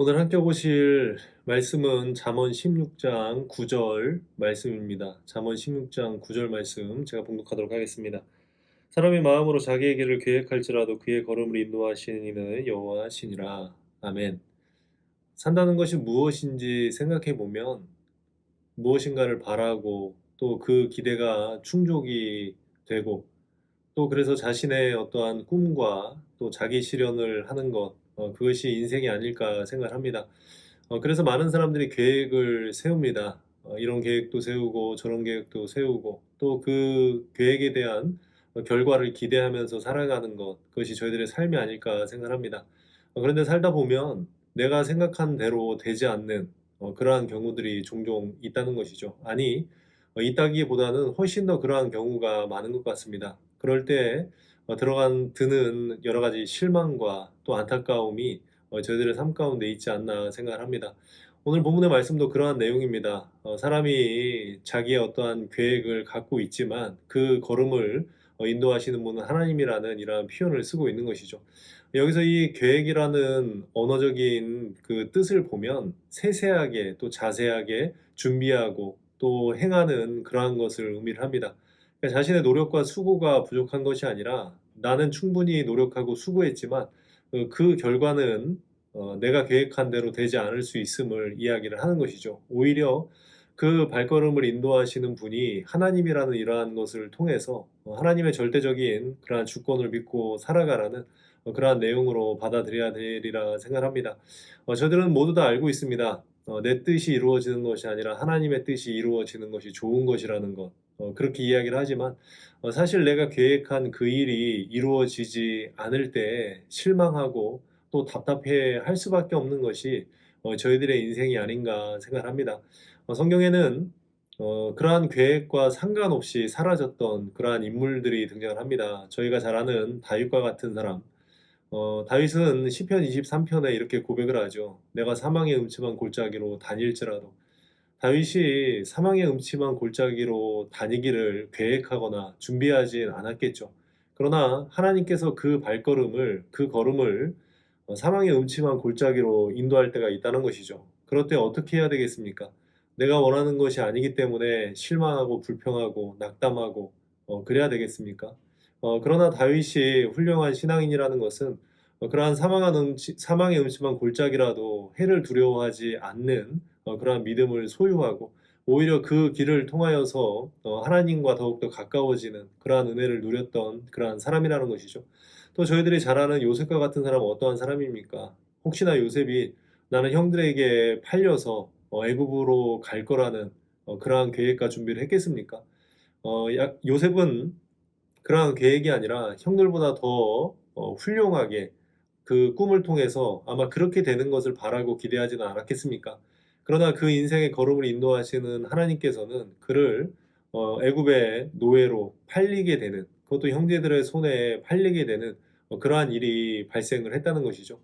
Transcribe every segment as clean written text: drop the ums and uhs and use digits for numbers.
오늘 함께 보실 말씀은 잠언 16장 9절 말씀입니다. 잠언 16장 9절 말씀 제가 봉독하도록 하겠습니다. 사람이 마음으로 자기의 길을 계획할지라도 그의 걸음을 인도하시는 이는 여호와시니라. 아멘. 산다는 것이 무엇인지 생각해 보면 무엇인가를 바라고 또 그 기대가 충족이 되고 또 그래서 자신의 어떠한 꿈과 또 자기 실현을 하는 것, 그것이 인생이 아닐까 생각합니다. 그래서 많은 사람들이 계획을 세웁니다. 이런 계획도 세우고 저런 계획도 세우고 또 그 계획에 대한 결과를 기대하면서 살아가는 것, 그것이 저희들의 삶이 아닐까 생각합니다. 그런데 살다 보면 내가 생각한 대로 되지 않는 그러한 경우들이 종종 있다는 것이죠. 아니, 있다기보다는 훨씬 더 그러한 경우가 많은 것 같습니다. 그럴 때 드는 여러 가지 실망과 또 안타까움이 저희들의 삶 가운데 있지 않나 생각을 합니다. 오늘 본문의 말씀도 그러한 내용입니다. 사람이 자기의 어떠한 계획을 갖고 있지만 그 걸음을 인도하시는 분은 하나님이라는 이러한 표현을 쓰고 있는 것이죠. 여기서 이 계획이라는 언어적인 그 뜻을 보면 세세하게 또 자세하게 준비하고 또 행하는 그러한 것을 의미를 합니다. 그러니까 자신의 노력과 수고가 부족한 것이 아니라 나는 충분히 노력하고 수고했지만 그 결과는 내가 계획한 대로 되지 않을 수 있음을 이야기를 하는 것이죠. 오히려 그 발걸음을 인도하시는 분이 하나님이라는 이러한 것을 통해서 하나님의 절대적인 그러한 주권을 믿고 살아가라는 그러한 내용으로 받아들여야 되리라 생각합니다. 저들은 모두 다 알고 있습니다. 내 뜻이 이루어지는 것이 아니라 하나님의 뜻이 이루어지는 것이 좋은 것이라는 것. 그렇게 이야기를 하지만 사실 내가 계획한 그 일이 이루어지지 않을 때 실망하고 또 답답해 할 수밖에 없는 것이 저희들의 인생이 아닌가 생각합니다. 성경에는 그러한 계획과 상관없이 사라졌던 그러한 인물들이 등장을 합니다. 저희가 잘 아는 다윗과 같은 사람. 다윗은 시편 23편에 이렇게 고백을 하죠. 내가 사망의 음침한 골짜기로 다닐지라도. 다윗이 사망의 음침한 골짜기로 다니기를 계획하거나 준비하진 않았겠죠. 그러나 하나님께서 그 걸음을 사망의 음침한 골짜기로 인도할 때가 있다는 것이죠. 그럴 때 어떻게 해야 되겠습니까? 내가 원하는 것이 아니기 때문에 실망하고 불평하고 낙담하고 그래야 되겠습니까? 그러나 다윗이 훌륭한 신앙인이라는 것은 그러한 사망의 음침한 골짜기라도 해를 두려워하지 않는 그러한 믿음을 소유하고 오히려 그 길을 통하여서 하나님과 더욱더 가까워지는 그러한 은혜를 누렸던 그러한 사람이라는 것이죠. 또 저희들이 잘 아는 요셉과 같은 사람은 어떠한 사람입니까? 혹시나 요셉이 나는 형들에게 팔려서 애굽으로 갈 거라는 그러한 계획과 준비를 했겠습니까? 요셉은 그러한 계획이 아니라 형들보다 더 훌륭하게 그 꿈을 통해서 아마 그렇게 되는 것을 바라고 기대하지는 않았겠습니까? 그러나 그 인생의 걸음을 인도하시는 하나님께서는 그를 애굽의 노예로 팔리게 되는 그것도 형제들의 손에 팔리게 되는 그러한 일이 발생을 했다는 것이죠.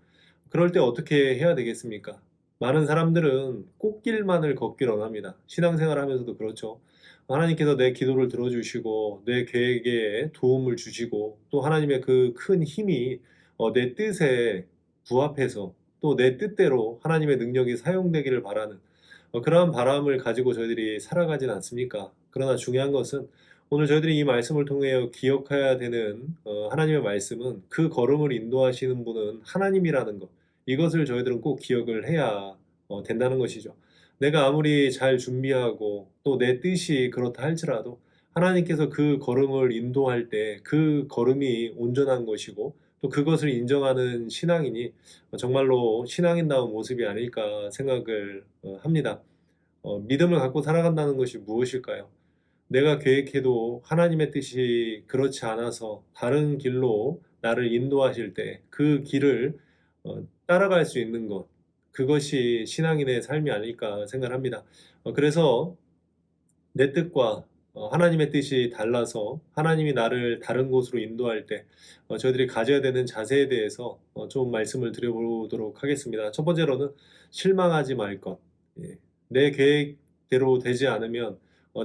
그럴 때 어떻게 해야 되겠습니까? 많은 사람들은 꽃길만을 걷기를 원합니다. 신앙생활 하면서도 그렇죠. 하나님께서 내 기도를 들어주시고 내 계획에 도움을 주시고 또 하나님의 그 큰 힘이 내 뜻에 부합해서 또 내 뜻대로 하나님의 능력이 사용되기를 바라는 그러한 바람을 가지고 저희들이 살아가진 않습니까? 그러나 중요한 것은 오늘 저희들이 이 말씀을 통해 기억해야 되는 하나님의 말씀은 그 걸음을 인도하시는 분은 하나님이라는 것. 이것을 저희들은 꼭 기억을 해야 된다는 것이죠. 내가 아무리 잘 준비하고 또 내 뜻이 그렇다 할지라도 하나님께서 그 걸음을 인도할 때 그 걸음이 온전한 것이고 또 그것을 인정하는 신앙인이 정말로 신앙인다운 모습이 아닐까 생각을 합니다. 믿음을 갖고 살아간다는 것이 무엇일까요? 내가 계획해도 하나님의 뜻이 그렇지 않아서 다른 길로 나를 인도하실 때 그 길을 따라갈 수 있는 것, 그것이 신앙인의 삶이 아닐까 생각합니다. 그래서 내 뜻과 하나님의 뜻이 달라서 하나님이 나를 다른 곳으로 인도할 때 저희들이 가져야 되는 자세에 대해서 좀 말씀을 드려보도록 하겠습니다. 첫 번째로는 실망하지 말 것. 예. 내 계획대로 되지 않으면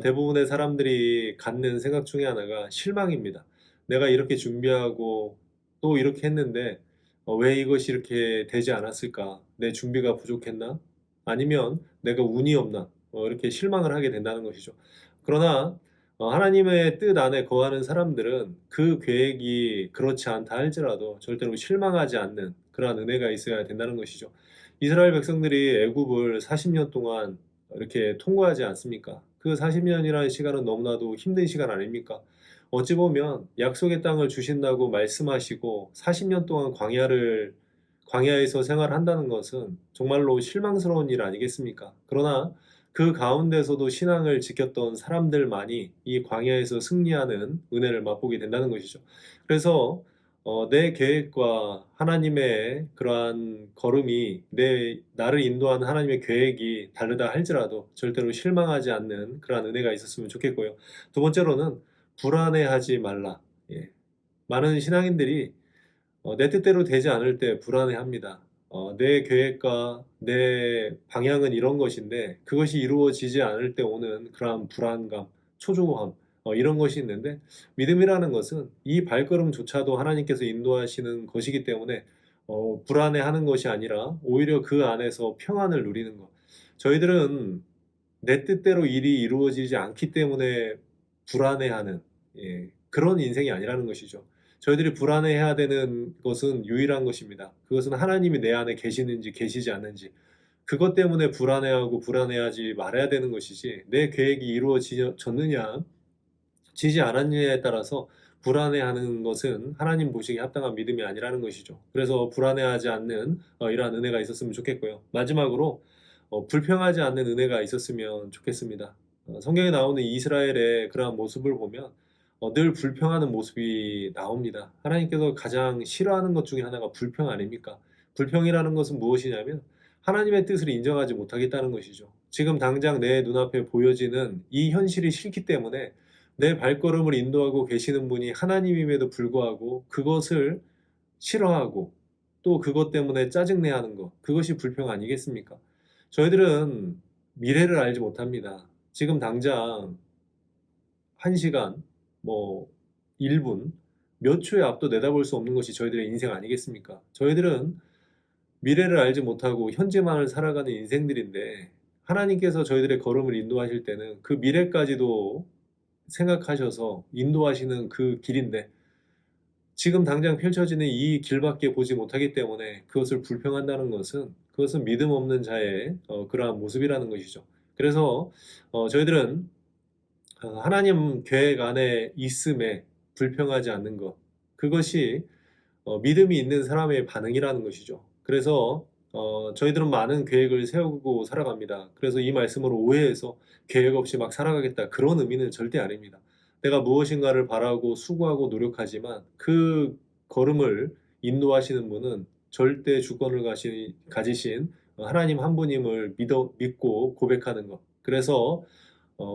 대부분의 사람들이 갖는 생각 중에 하나가 실망입니다. 내가 이렇게 준비하고 또 이렇게 했는데 왜 이것이 이렇게 되지 않았을까? 내 준비가 부족했나? 아니면 내가 운이 없나? 이렇게 실망을 하게 된다는 것이죠. 그러나 하나님의 뜻 안에 거하는 사람들은 그 계획이 그렇지 않다 할지라도 절대로 실망하지 않는 그러한 은혜가 있어야 된다는 것이죠. 이스라엘 백성들이 애굽을 40년 동안 이렇게 통과하지 않습니까? 그 40년이라는 시간은 너무나도 힘든 시간 아닙니까? 어찌 보면 약속의 땅을 주신다고 말씀하시고 40년 동안 광야에서 생활한다는 것은 정말로 실망스러운 일 아니겠습니까? 그러나 그 가운데서도 신앙을 지켰던 사람들만이 이 광야에서 승리하는 은혜를 맛보게 된다는 것이죠. 그래서 내 계획과 하나님의 그러한 걸음이 나를 인도하는 하나님의 계획이 다르다 할지라도 절대로 실망하지 않는 그러한 은혜가 있었으면 좋겠고요. 두 번째로는 불안해하지 말라. 예. 많은 신앙인들이 내 뜻대로 되지 않을 때 불안해합니다. 내 계획과 내 방향은 이런 것인데 그것이 이루어지지 않을 때 오는 그러한 불안감, 초조함 이런 것이 있는데 믿음이라는 것은 이 발걸음조차도 하나님께서 인도하시는 것이기 때문에 불안해하는 것이 아니라 오히려 그 안에서 평안을 누리는 것. 저희들은 내 뜻대로 일이 이루어지지 않기 때문에 불안해하는 그런 인생이 아니라는 것이죠. 저희들이 불안해해야 되는 것은 유일한 것입니다. 그것은 하나님이 내 안에 계시는지 계시지 않는지 그것 때문에 불안해하고 불안해하지 말아야 되는 것이지 내 계획이 이루어졌느냐 지지 않았느냐에 따라서 불안해하는 것은 하나님 보시기에 합당한 믿음이 아니라는 것이죠. 그래서 불안해하지 않는 이러한 은혜가 있었으면 좋겠고요. 마지막으로 불평하지 않는 은혜가 있었으면 좋겠습니다. 성경에 나오는 이스라엘의 그러한 모습을 보면 늘 불평하는 모습이 나옵니다. 하나님께서 가장 싫어하는 것 중에 하나가 불평 아닙니까? 불평이라는 것은 무엇이냐면 하나님의 뜻을 인정하지 못하겠다는 것이죠. 지금 당장 내 눈앞에 보여지는 이 현실이 싫기 때문에 내 발걸음을 인도하고 계시는 분이 하나님임에도 불구하고 그것을 싫어하고 또 그것 때문에 짜증내하는 것, 그것이 불평 아니겠습니까? 저희들은 미래를 알지 못합니다. 지금 당장 1시간, 뭐 1분, 몇 초의 앞도 내다볼 수 없는 것이 저희들의 인생 아니겠습니까? 저희들은 미래를 알지 못하고 현재만을 살아가는 인생들인데 하나님께서 저희들의 걸음을 인도하실 때는 그 미래까지도 생각하셔서 인도하시는 그 길인데 지금 당장 펼쳐지는 이 길밖에 보지 못하기 때문에 그것을 불평한다는 것은 그것은 믿음 없는 자의 그러한 모습이라는 것이죠. 그래서 저희들은 하나님 계획 안에 있음에 불평하지 않는 것 그것이 믿음이 있는 사람의 반응이라는 것이죠. 그래서 저희들은 많은 계획을 세우고 살아갑니다. 그래서 이 말씀으로 오해해서 계획 없이 막 살아가겠다 그런 의미는 절대 아닙니다. 내가 무엇인가를 바라고 수고하고 노력하지만 그 걸음을 인도하시는 분은 절대 주권을 가지신 하나님 한 분임을 믿고 고백하는 것. 그래서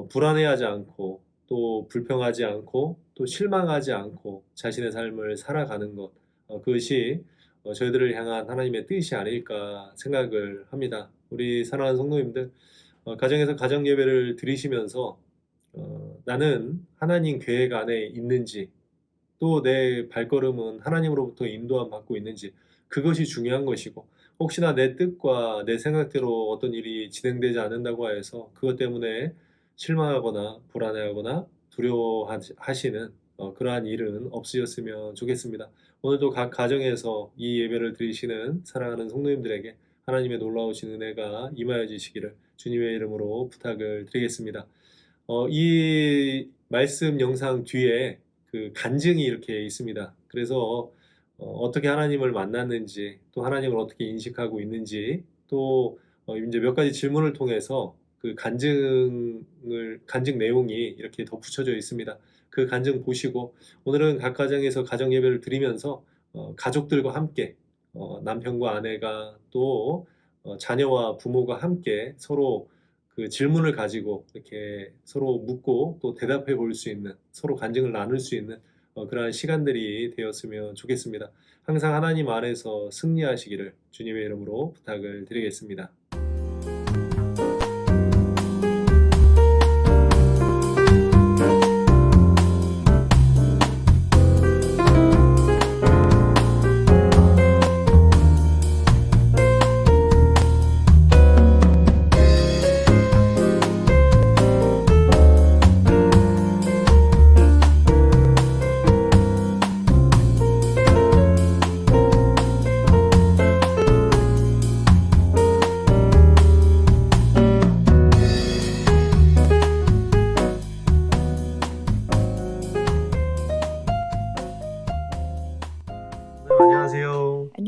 불안해하지 않고 또 불평하지 않고 또 실망하지 않고 자신의 삶을 살아가는 것. 그것이 저희들을 향한 하나님의 뜻이 아닐까 생각을 합니다. 우리 사랑하는 성도님들, 가정에서 가정 예배를 드리시면서 나는 하나님 계획 안에 있는지 또 내 발걸음은 하나님으로부터 인도함 받고 있는지 그것이 중요한 것이고 혹시나 내 뜻과 내 생각대로 어떤 일이 진행되지 않는다고 해서 그것 때문에 실망하거나 불안해하거나 두려워하시는 그러한 일은 없으셨으면 좋겠습니다. 오늘도 각 가정에서 이 예배를 드리시는 사랑하는 성도님들에게 하나님의 놀라우신 은혜가 임하여지시기를 주님의 이름으로 부탁을 드리겠습니다. 이 말씀 영상 뒤에 그 간증이 이렇게 있습니다. 그래서 어떻게 하나님을 만났는지 또 하나님을 어떻게 인식하고 있는지 또 이제 몇 가지 질문을 통해서 그 간증 내용이 이렇게 덧붙여져 있습니다. 그 간증 보시고 오늘은 각 가정에서 가정 예배를 드리면서 가족들과 함께 남편과 아내가 또 자녀와 부모가 함께 서로 그 질문을 가지고 이렇게 서로 묻고 또 대답해 볼 수 있는 서로 간증을 나눌 수 있는 그러한 시간들이 되었으면 좋겠습니다. 항상 하나님 안에서 승리하시기를 주님의 이름으로 부탁을 드리겠습니다.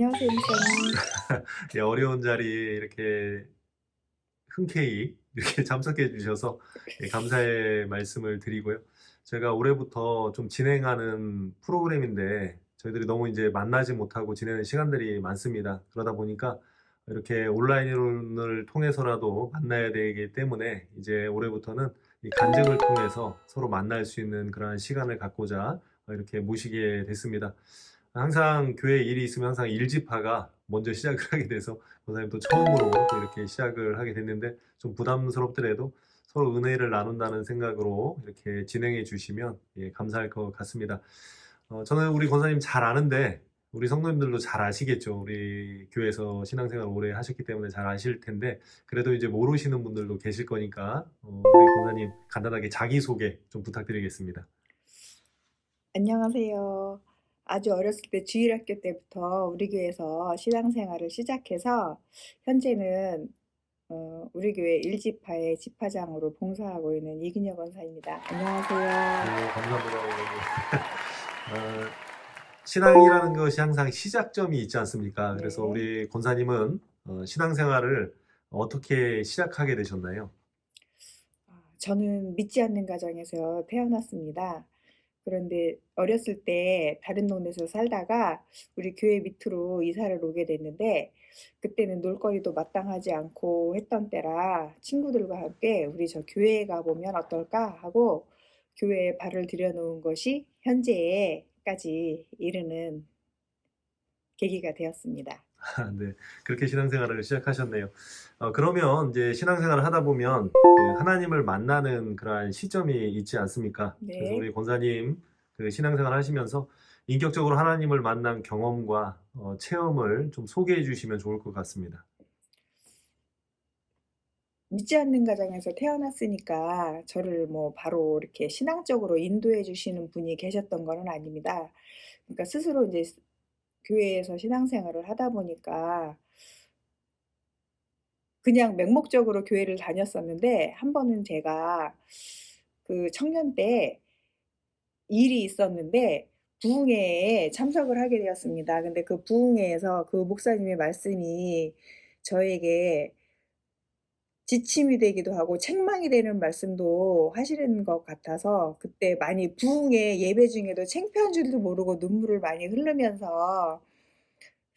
안녕하세요, 목사님. 예, 어려운 자리에 이렇게 흔쾌히 이렇게 참석해 주셔서 예, 감사의 말씀을 드리고요. 제가 올해부터 좀 진행하는 프로그램인데 저희들이 너무 이제 만나지 못하고 지내는 시간들이 많습니다. 그러다 보니까 이렇게 온라인을 통해서라도 만나야 되기 때문에 이제 올해부터는 이 간증을 통해서 서로 만날 수 있는 그러한 시간을 갖고자 이렇게 모시게 됐습니다. 항상 교회에 일이 있으면 항상 일지파가 먼저 시작을 하게 돼서 권사님 처음으로 또 이렇게 시작을 하게 됐는데 좀 부담스럽더라도 서로 은혜를 나눈다는 생각으로 이렇게 진행해 주시면 예, 감사할 것 같습니다. 저는 우리 권사님 잘 아는데 우리 성도님들도 잘 아시겠죠. 우리 교회에서 신앙생활 오래 하셨기 때문에 잘 아실 텐데 그래도 이제 모르시는 분들도 계실 거니까 우리 권사님 간단하게 자기소개 좀 부탁드리겠습니다. 안녕하세요. 아주 어렸을 때 주일학교 때부터 우리 교회에서 신앙생활을 시작해서 현재는 우리 교회 일지파의 지파장으로 봉사하고 있는 이근혁 원사입니다. 안녕하세요. 네, 감사합니다. 원장님. 어, 신앙이라는 것이 항상 시작점이 있지 않습니까? 그래서 네. 우리 권사님은 신앙생활을 어떻게 시작하게 되셨나요? 저는 믿지 않는 가정에서 태어났습니다. 그런데 어렸을 때 다른 동네에서 살다가 우리 교회 밑으로 이사를 오게 됐는데 그때는 놀거리도 마땅하지 않고 했던 때라 친구들과 함께 우리 저 교회에 가보면 어떨까 하고 교회에 발을 들여놓은 것이 현재까지 이르는 계기가 되었습니다. 네, 그렇게 신앙생활을 시작하셨네요. 그러면 이제 신앙생활을 하다 보면 그 하나님을 만나는 그러한 시점이 있지 않습니까? 그래서 네. 우리 권사님 그 신앙생활 하시면서 인격적으로 하나님을 만난 경험과 체험을 좀 소개해 주시면 좋을 것 같습니다. 믿지 않는 가정에서 태어났으니까 저를 뭐 바로 이렇게 신앙적으로 인도해 주시는 분이 계셨던 거는 아닙니다. 그러니까 스스로 이제 교회에서 신앙생활을 하다 보니까 그냥 맹목적으로 교회를 다녔었는데 한 번은 제가 그 청년 때 일이 있었는데 부흥회에 참석을 하게 되었습니다. 근데 그 부흥회에서 그 목사님의 말씀이 저에게 지침이 되기도 하고 책망이 되는 말씀도 하시는 것 같아서 그때 많이 부흥회 예배 중에도 창피한 줄도 모르고 눈물을 많이 흘리면서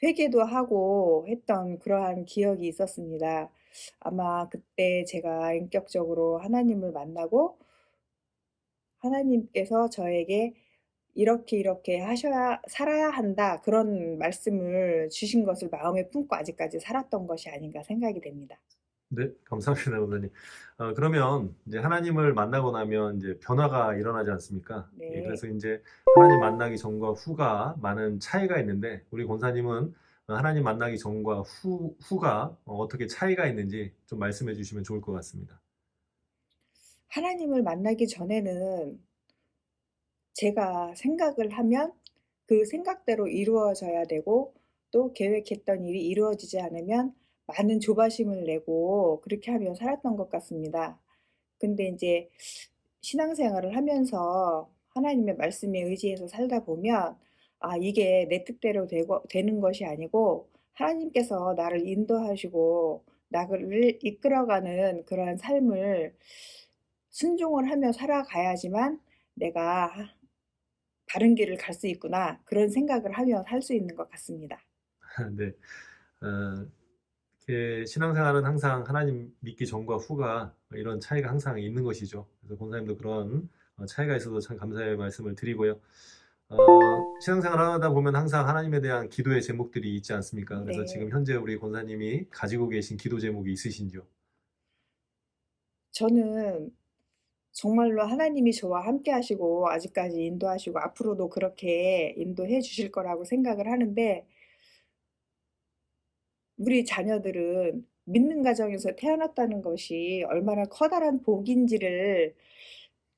회개도 하고 했던 그러한 기억이 있었습니다. 아마 그때 제가 인격적으로 하나님을 만나고 하나님께서 저에게 "이렇게 이렇게 하셔야 살아야 한다." 그런 말씀을 주신 것을 마음에 품고 아직까지 살았던 것이 아닌가 생각이 됩니다. 네, 감사합니다, 원장님. 그러면 이제 하나님을 만나고 나면 이제 변화가 일어나지 않습니까? 예, 네. 그래서 이제 하나님 만나기 전과 후가 많은 차이가 있는데 우리 권사님은 하나님 만나기 전과 후가 어떻게 차이가 있는지 좀 말씀해 주시면 좋을 것 같습니다. 하나님을 만나기 전에는 제가 생각을 하면 그 생각대로 이루어져야 되고 또 계획했던 일이 이루어지지 않으면 많은 조바심을 내고 그렇게 하며 살았던 것 같습니다. 근데 인제 신앙생활을 하면서 하나님의 말씀에 의지해서 살다 보면 아 이게 내 뜻대로 되고 되는 것이 아니고 하나님께서 나를 인도하시고 나를 이끌어가는 그러한 삶을 순종을 하며 살아가야지만 '내가 바른 길을 갈 수 있구나.' 그런 생각을 하며 살 수 있는 것 같습니다. 네. 어, 이렇게 신앙생활은 항상 하나님 믿기 전과 후가 이런 차이가 항상 있는 것이죠. 그래서 권사님도 그런 차이가 있어서 참 감사의 말씀을 드리고요. 신앙생활을 하다 보면 항상 하나님에 대한 기도의 제목들이 있지 않습니까? 그래서 지금 네. 현재 우리 권사님이 가지고 계신 기도 제목이 있으신지요? 저는 정말로 하나님이 저와 함께 하시고 아직까지 인도하시고 앞으로도 그렇게 인도해 주실 거라고 생각을 하는데 우리 자녀들은 믿는 가정에서 태어났다는 것이 얼마나 커다란 복인지를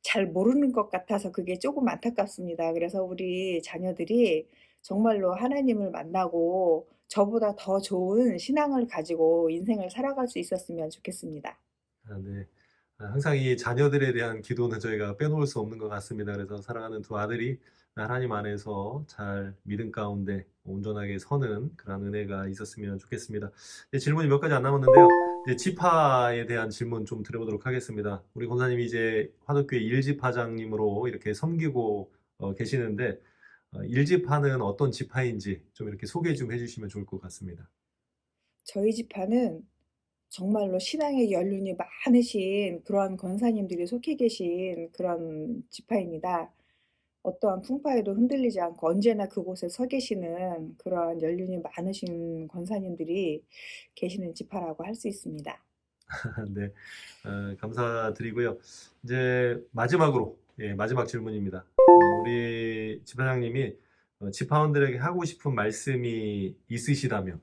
잘 모르는 것 같아서 그게 조금 안타깝습니다. 그래서 우리 자녀들이 정말로 하나님을 만나고 저보다 더 좋은 신앙을 가지고 인생을 살아갈 수 있었으면 좋겠습니다. 네. 항상 이 자녀들에 대한 기도는 저희가 빼놓을 수 없는 것 같습니다. 그래서 사랑하는 두 아들이 하나님 안에서 잘 믿음 가운데 온전하게 서는 그런 은혜가 있었으면 좋겠습니다. 이제 질문이 몇 가지 안 남았는데요. 이제 지파에 대한 질문 좀 드려보도록 하겠습니다. 우리 권사님이 이제 화덕교회 일지파장님으로 이렇게 섬기고 계시는데 일지파는 어떤 지파인지 좀 이렇게 소개 좀 해주시면 좋을 것 같습니다. 저희 지파는 정말로 신앙의 연륜이 많으신 그런 권사님들이 속해 계신 그런 지파입니다. 어떠한 풍파에도 흔들리지 않고 언제나 그곳에 서 계시는 그러한 연륜이 많으신 권사님들이 계시는 지파라고 할 수 있습니다. 네, 감사드리고요. 이제 마지막으로, 예, 마지막 질문입니다. 우리 지파장님이 지파원들에게 하고 싶은 말씀이 있으시다면,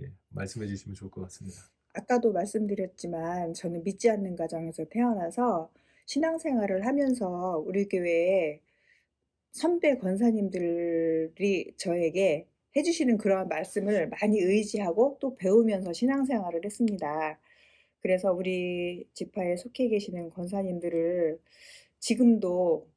예, 말씀해 주시면 좋을 것 같습니다. 아까도 말씀드렸지만 저는 믿지 않는 가정에서 태어나서 신앙생활을 하면서 우리 교회에 선배 권사님들이 저에게 해주시는 그러한 말씀을 많이 의지하고 또 배우면서 신앙생활을 했습니다. 그래서 우리 지파에 속해 계시는 권사님들을 지금도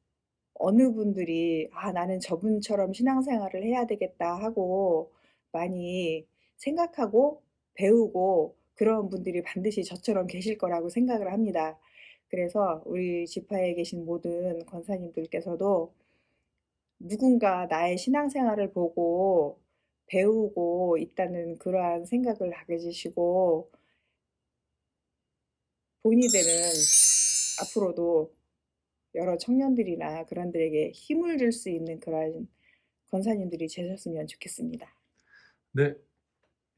어느 분들이 아, 나는 저분처럼 신앙생활을 해야 되겠다 하고 많이 생각하고 배우고 그런 분들이 반드시 저처럼 계실 거라고 생각을 합니다. 그래서 우리 지파에 계신 모든 권사님들께서도 누군가 나의 신앙생활을 보고 배우고 있다는 그러한 생각을 가지시고 본이 되는 앞으로도 여러 청년들이나 그런들에게 힘을 줄 수 있는 그런 권사님들이 되셨으면 좋겠습니다. 네,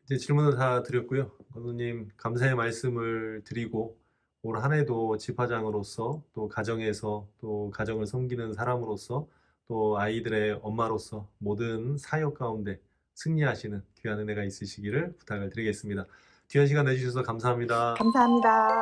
이제 질문을 다 드렸고요. 권사님 감사의 말씀을 드리고 올 한 해도 지파장으로서 또 가정에서 또 가정을 섬기는 사람으로서 또 아이들의 엄마로서 모든 사역 가운데 승리하시는 귀한 은혜가 있으시기를 부탁을 드리겠습니다. 귀한 시간 내주셔서 감사합니다. 감사합니다.